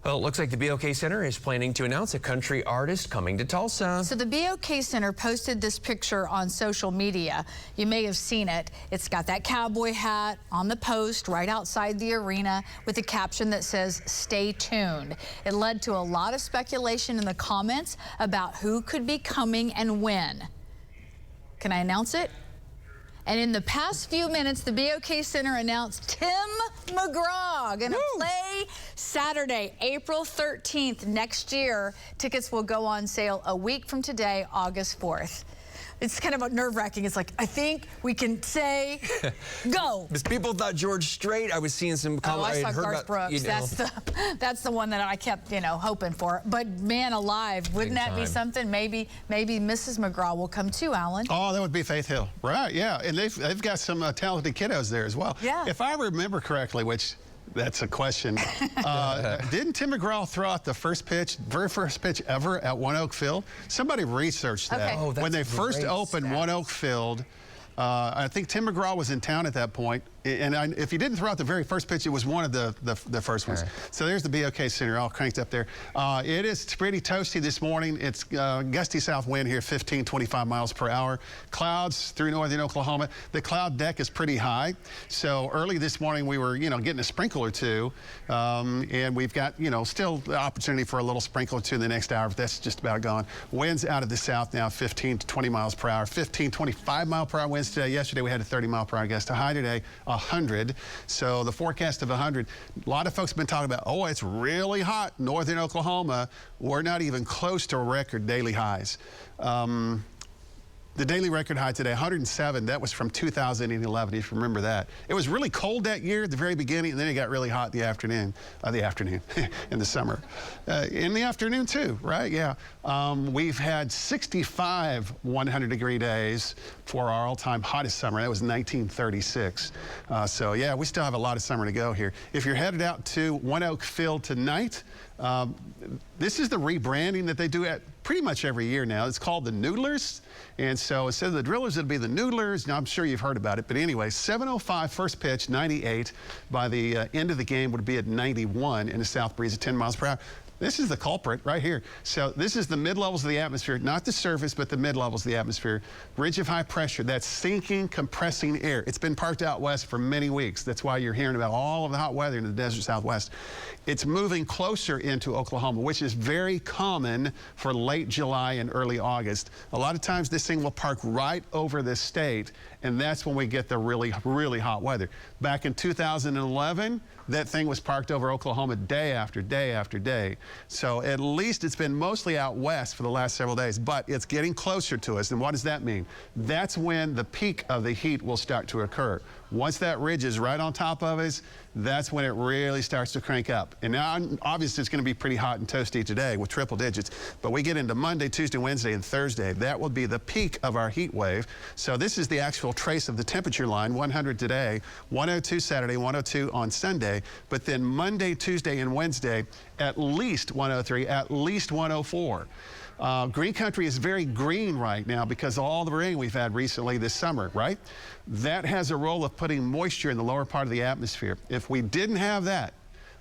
Well, it looks like the BOK Center is planning to announce a country artist coming to Tulsa. So the BOK Center posted this picture on social media. You may have seen it. It's got that cowboy hat on the post right outside the arena with a caption that says, "Stay tuned." It led to a lot of speculation in the comments about who could be coming and when. Can I announce it? And in the past few minutes, the BOK Center announced Tim McGraw going to play Saturday, April 13th next year. Tickets will go on sale a week from today, August 4th. It's kind of nerve-wracking. It's like, I think we can say, go. Because people thought George Strait. I was seeing some comments. I saw Garth Brooks. You know. That's the one that I kept, hoping for. But man alive, wouldn't that be something? Maybe Mrs. McGraw will come too, Alan. Oh, that would be Faith Hill. Right, yeah. And they've got some talented kiddos there as well. Yeah. If I remember correctly, which that's a question. Didn't Tim McGraw throw out the very first pitch ever at One Oak Field? Somebody researched that. Okay. Oh, when they first opened stat. One Oak Field, I think Tim McGraw was in town at that point. And if he didn't throw out the very first pitch, it was one of the first ones. Right. So there's the BOK Center all cranked up there. It is pretty toasty this morning. It's gusty south wind here, 15, 25 miles per hour. Clouds through northern Oklahoma. The cloud deck is pretty high. So early this morning we were, getting a sprinkle or two. And we've got, still the opportunity for a little sprinkle or two in the next hour, but that's just about gone. Winds out of the south now, 15 to 20 miles per hour. 15, 25 mile per hour winds today. Yesterday we had a 30 mile per hour gust. A high today, 100. So the forecast of 100. A lot of folks have been talking about, oh, it's really hot in northern Oklahoma. We're not even close to record daily highs. The daily record high today, 107. That was from 2011, if you remember that. It was really cold that year at the very beginning, and then it got really hot in the afternoon, in the summer. In the afternoon, too, right? Yeah. We've had 65 100-degree days for our all-time hottest summer. That was 1936. So, yeah, we still have a lot of summer to go here. If you're headed out to One Oak Field tonight, this is the rebranding that they do at pretty much every year now. It's called the Noodlers. And so instead of the Drillers, it'll be the Noodlers. Now, I'm sure you've heard about it. But anyway, 7:05 first pitch, 98. By the end of the game would be at 91 in a south breeze at 10 miles per hour. This is the culprit right here. So this is the mid-levels of the atmosphere, not the surface, but the mid-levels of the atmosphere. Ridge of high pressure, that's sinking, compressing air. It's been parked out west for many weeks. That's why you're hearing about all of the hot weather in the desert southwest. It's moving closer into Oklahoma, which is very common for late July and early August. A lot of times this thing will park right over the state, and that's when we get the really, really hot weather. Back in 2011, that thing was parked over Oklahoma day after day after day. So at least it's been mostly out west for the last several days, but it's getting closer to us. And what does that mean? That's when the peak of the heat will start to occur. Once that ridge is right on top of us, that's when it really starts to crank up. And now, obviously, it's going to be pretty hot and toasty today with triple digits. But we get into Monday, Tuesday, Wednesday, and Thursday. That will be the peak of our heat wave. So this is the actual trace of the temperature line, 100 today, 102 Saturday, 102 on Sunday. But then Monday, Tuesday, and Wednesday, at least 103, at least 104. Green country is very green right now because of all the rain we've had recently this summer, right? That has a role of putting moisture in the lower part of the atmosphere. If we didn't have that,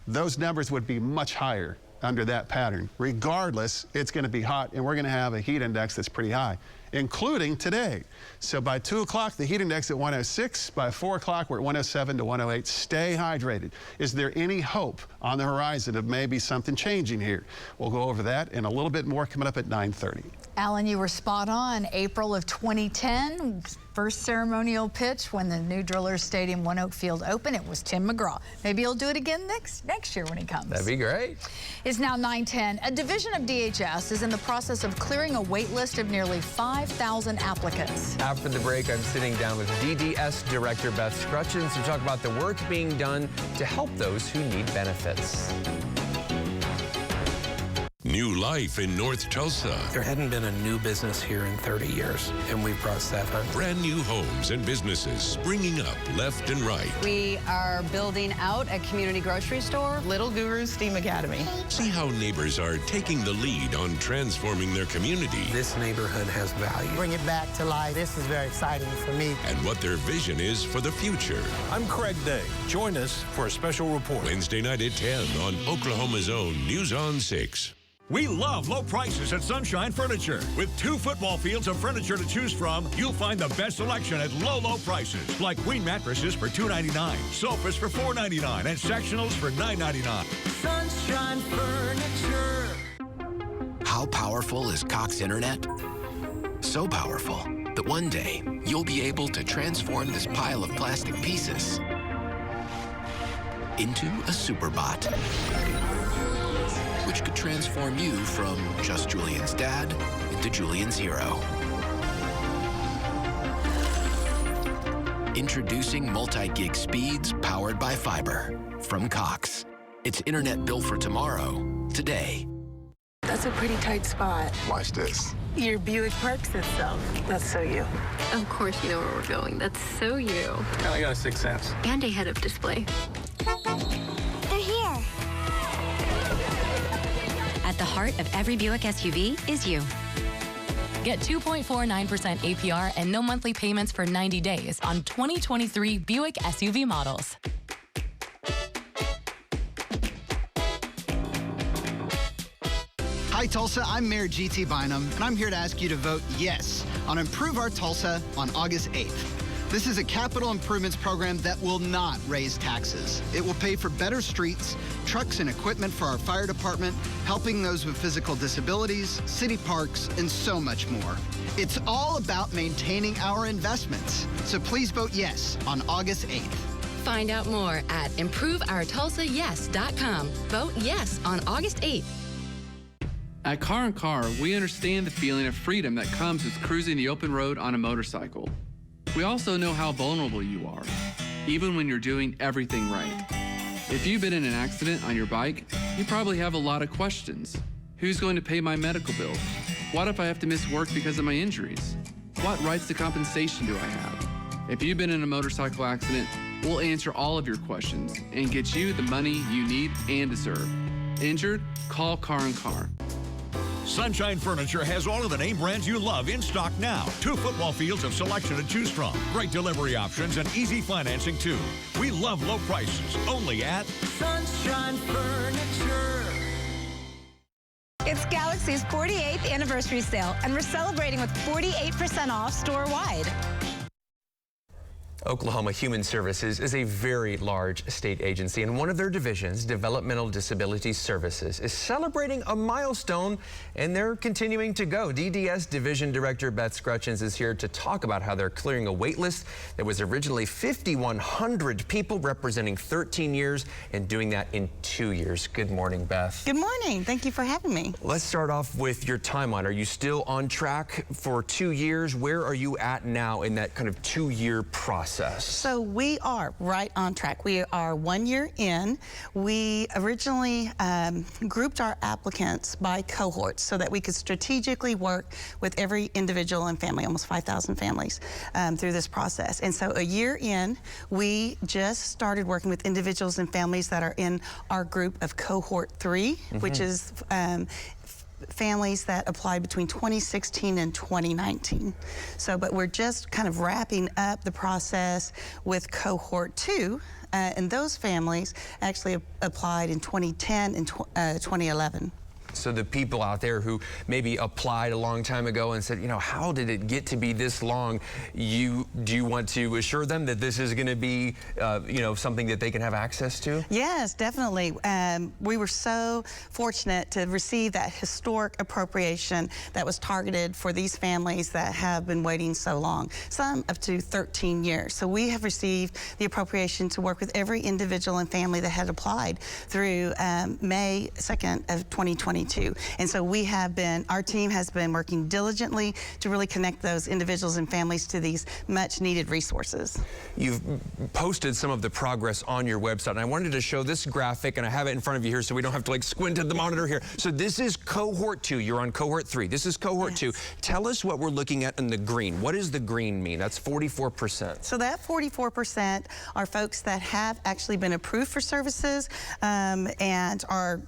those numbers would be much higher under that pattern. Regardless, it's going to be hot, and we're going to have a heat index that's pretty high, including today. So by 2 o'clock, the heat index at 106. By 4 o'clock, we're at 107 to 108. Stay hydrated. Is there any hope on the horizon of maybe something changing here? We'll go over that and a little bit more coming up at 9:30. Alan, you were spot on. April of 2010, first ceremonial pitch when the new Drillers Stadium One Oak Field opened. It was Tim McGraw. Maybe he'll do it again next year when he comes. That'd be great. It's now 9:10. A division of DHS is in the process of clearing a wait list of nearly 5,000 applicants. After the break, I'm sitting down with DDS Director Beth Scrutchins to talk about the work being done to help those who need benefits. New life in North Tulsa. There hadn't been a new business here in 30 years, and we've brought 7. Brand new homes and businesses springing up left and right. We are building out a community grocery store. Little Gurus STEAM Academy. See how neighbors are taking the lead on transforming their community. This neighborhood has value. Bring it back to life. This is very exciting for me. And what their vision is for the future. I'm Craig Day. Join us for a special report. Wednesday night at 10 on Oklahoma's own News on 6. We love low prices at Sunshine Furniture. With 2 football fields of furniture to choose from, you'll find the best selection at low prices. Like queen mattresses for $2.99, sofas for $4.99, and sectionals for $9.99. Sunshine Furniture. How powerful is Cox Internet? So powerful that one day you'll be able to transform this pile of plastic pieces into a superbot, which could transform you from just Julian's dad into Julian's hero. Introducing multi-gig speeds powered by fiber from Cox. It's internet built for tomorrow, today. That's a pretty tight spot. Watch this. Your Buick parks itself. That's so you. Of course you know where we're going. That's so you. I got a 6th sense. And a head-up display. They're here. At the heart of every Buick SUV is you. Get 2.49% APR and no monthly payments for 90 days on 2023 Buick SUV models. Hi Tulsa, I'm Mayor G.T. Bynum, and I'm here to ask you to vote yes on Improve Our Tulsa on August 8th. This is a capital improvements program that will not raise taxes. It will pay for better streets, trucks and equipment for our fire department, helping those with physical disabilities, city parks, and so much more. It's all about maintaining our investments. So please vote yes on August 8th. Find out more at improveourtulsayes.com. Vote yes on August 8th. At Car & Car, we understand the feeling of freedom that comes with cruising the open road on a motorcycle. We also know how vulnerable you are, even when you're doing everything right. If you've been in an accident on your bike, you probably have a lot of questions. Who's going to pay my medical bill? What if I have to miss work because of my injuries? What rights to compensation do I have? If you've been in a motorcycle accident, we'll answer all of your questions and get you the money you need and deserve. Injured? Call Car & Car. Sunshine Furniture has all of the name brands you love in stock now. 2 football fields of selection to choose from. Great delivery options and easy financing too. We love low prices. Only at Sunshine Furniture. It's Galaxy's 48th anniversary sale, and we're celebrating with 48% off store-wide. Oklahoma Human Services is a very large state agency, and one of their divisions, Developmental Disabilities Services, is celebrating a milestone, and they're continuing to go. DDS Division Director Beth Scrutchins is here to talk about how they're clearing a wait list that was originally 5,100 people, representing 13 years, and doing that in 2 years. Good morning, Beth. Good morning. Thank you for having me. Let's start off with your timeline. Are you still on track for 2 years? Where are you at now in that kind of 2-year process? So we are right on track. We are 1 year in. We originally grouped our applicants by cohorts so that we could strategically work with every individual and family, almost 5,000 families through this process. And so a year in, we just started working with individuals and families that are in our group of cohort 3, which is families that applied between 2016 and 2019. So, but we're just kind of wrapping up the process with cohort 2, and those families actually applied in 2010 and 2011. So the people out there who maybe applied a long time ago and said, you know, how did it get to be this long? Do you want to assure them that this is going to be, you know, something that they can have access to? Yes, definitely. We were so fortunate to receive that historic appropriation that was targeted for these families that have been waiting so long, some up to 13 years. So we have received the appropriation to work with every individual and family that had applied through May 2nd of 2021. 2022. And so our team has been working diligently to really connect those individuals and families to these much needed resources. You've posted some of the progress on your website, and I wanted to show this graphic, and I have it in front of you here so we don't have to like squint at the monitor here. So this is cohort 2. You're on cohort 3. This is cohort 2. Tell us what we're looking at in the green. What does the green mean? That's 44%. So that 44% are folks that have actually been approved for services and are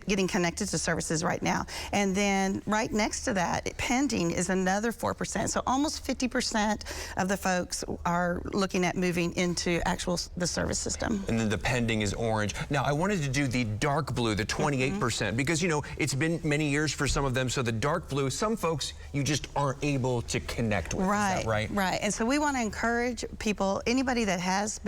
getting connected to services right now. And then right next to that, pending, is another 4%. So almost 50% of the folks are looking at moving into the service system. And then the pending is orange. Now, I wanted to do the dark blue, the 28%, because, you know, it's been many years for some of them. So the dark blue, some folks you just aren't able to connect with. Right, is that right? Right. And so we want to encourage people, anybody that has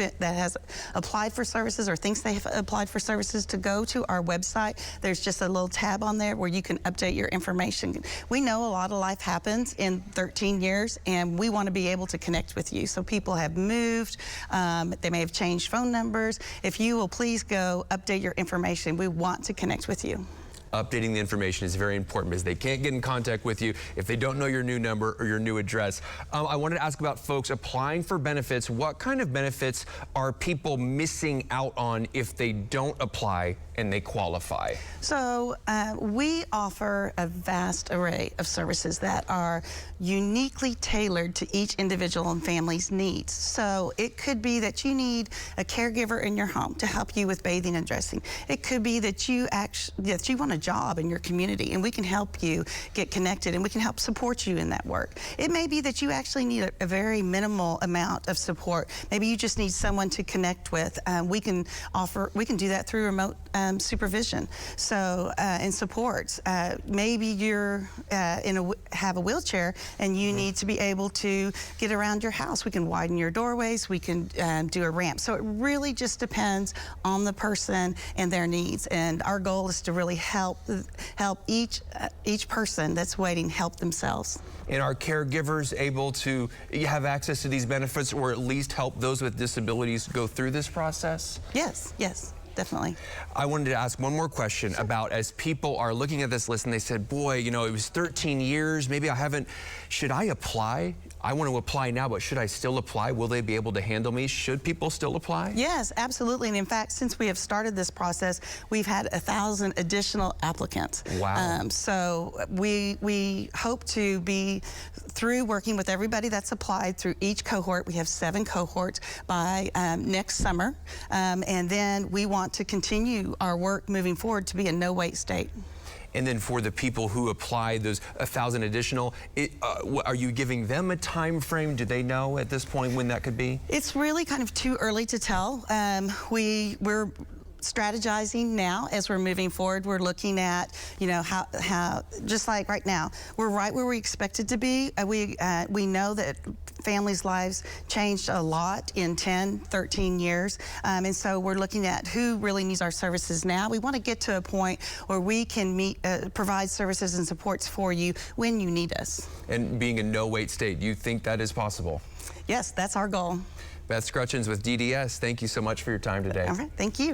applied for services or thinks they have applied for services, to go to our website. There's just a little tab on there where you can update your information. We know a lot of life happens in 13 years, and we want to be able to connect with you. So people have moved, they may have changed phone numbers. If you will please go update your information, we want to connect with you. Updating the information is very important because they can't get in contact with you if they don't know your new number or your new address. I wanted to ask about folks applying for benefits. What kind of benefits are people missing out on if they don't apply and they qualify? So we offer a vast array of services that are uniquely tailored to each individual and family's needs. So it could be that you need a caregiver in your home to help you with bathing and dressing. It could be that you want a job in your community, and we can help you get connected, and we can help support you in that work. It may be that you actually need a very minimal amount of support. Maybe you just need someone to connect with. We can do that through remote supervision. So and supports. Maybe you're have a wheelchair and you need to be able to get around your house. We can widen your doorways. We can do a ramp. So it really just depends on the person and their needs. And our goal is to really help each person that's waiting help themselves. And are caregivers able to have access to these benefits, or at least help those with disabilities go through this process? Yes, yes. Definitely. I wanted to ask one more question about, as people are looking at this list and they said, boy, you know, it was 13 years, maybe I haven't, should I apply? I want to apply now, but should I still apply? Will they be able to handle me? Should people still apply? Yes, absolutely. And in fact, since we have started this process, we've had 1,000 additional applicants. Wow. So we hope to be through working with everybody that's applied through each cohort. We have 7 cohorts by next summer. And then we want to continue our work moving forward to be a no-wait state. And then for the people who apply, those 1,000 additional, are you giving them a time frame? Do they know at this point when that could be? It's really kind of too early to tell. We're strategizing now as we're moving forward. We're looking at, you know, how just like right now, we're right where we expected to be. We know that families' lives changed a lot in 10, 13 years. And so we're looking at who really needs our services now. We want to get to a point where we can provide services and supports for you when you need us. And being a no-wait state, do you think that is possible? Yes, that's our goal. Beth Scrutchins with DDS, thank you so much for your time today. All right, thank you.